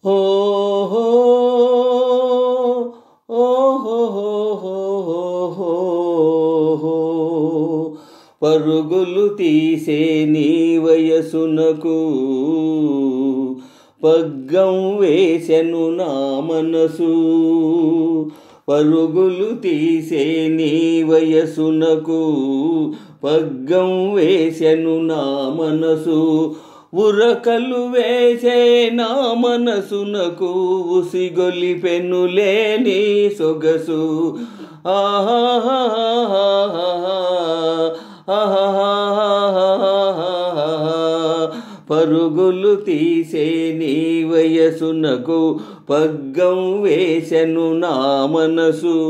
ఓహో ఓహో పరుగులు తీసే నీ వయసునకు పగ్గం వేసెను నా మనసు. పరుగులు తీసే నీ వయసునకు పగ్గం వేసెను నా మనసు. ఉరకలు వేసే నా మనసునకు ఉసిగొలిపెనులే నీ సొగసు. ఆహా పరుగులు తీసే నీ వయసునకు పగ్గం వేసెను నా మనసు.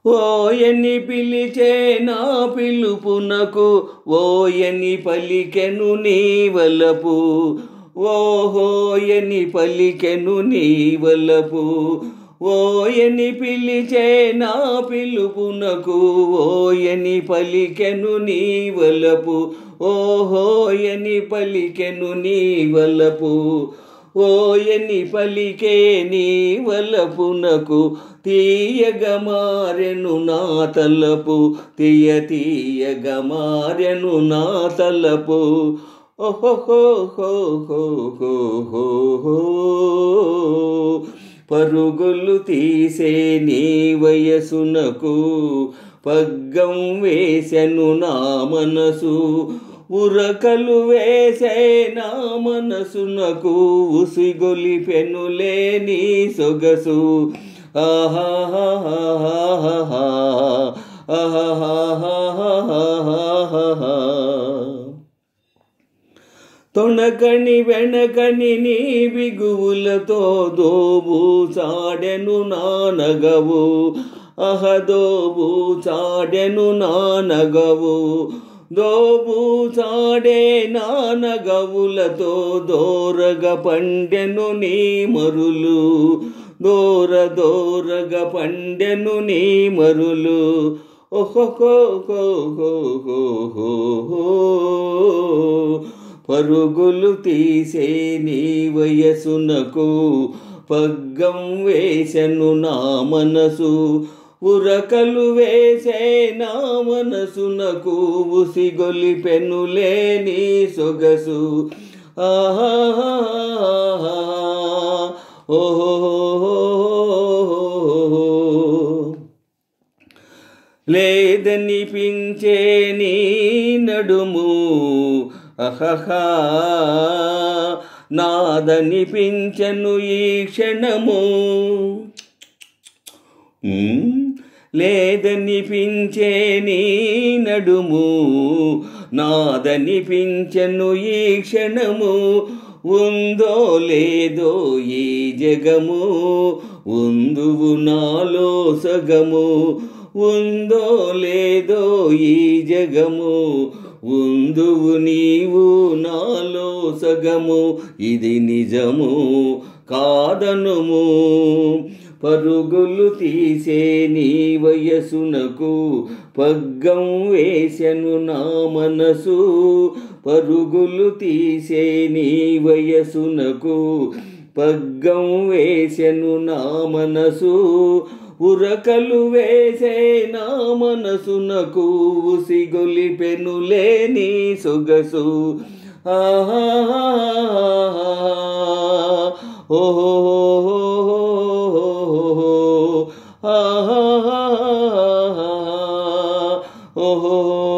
ఓయని పిలిచే నా పిలుపునకు ఓయని పలికెను నీ వలపు. ఓహోయని పలికెను నీ వలపు. ఓయని పిలిచే నా పిలుపునకు ఓయని పలికెను నీ వలపు. ఓహోయని పలికెను నీ వలపు. ఓయని పలికే నీ వలపునకు తీయగా మారెను నా తలపు. తీయగా మారెను నా తలపు. ఓహోహోహోహోహో పరుగులు తీసే నీ వయసునకు పగ్గం వేసెను నా మనసు. ఉరకలు వేసే నా మనసునకు ఉసిగొలిపెనులే నీ సొగసు. తొణకని వెనకని నీ బిగువులతో దోబూచాడెను నా నగవు. దోబూచాడెను నా నగవు. దోబూచాడే నా నగవులతో దోరగ పండెను నీ మరులు. దోరగ పండెను నీ మరులు. ఓహోహోహోహోహో పరుగులు తీసే నీ వయసునకు పగ్గం వేసెను నా మనసు. ఉరకలు వేసే నా మనసునకు ఉసిగొలిపెనులే నీ సొగసు. ఆహా లేదనిపించే నీ నడుము. అహహా నాదనిపించను ఈ క్షణము. లేదనిపించే నీ నడుము నాదనిపించను ఈ క్షణము. ఉందో లేదో ఈ జగము ఉందువు నాలో సగము. ఉందో లేదో ఈ జగము ఉందువు నీవు నాలో సగము. ఇది నిజము కాదనుము. పరుగులు తీసే నీ వయసునకు పగ్గం వేసెను నా మనసు. పరుగులు తీసే నీ వయసునకు పగ్గం వేసెను నా మనసు. ఉరకలు వేసే నా మనసునకు ఉసిగొలిపెనులే నీ సొగసు. ఆహా ఓహో ఓహో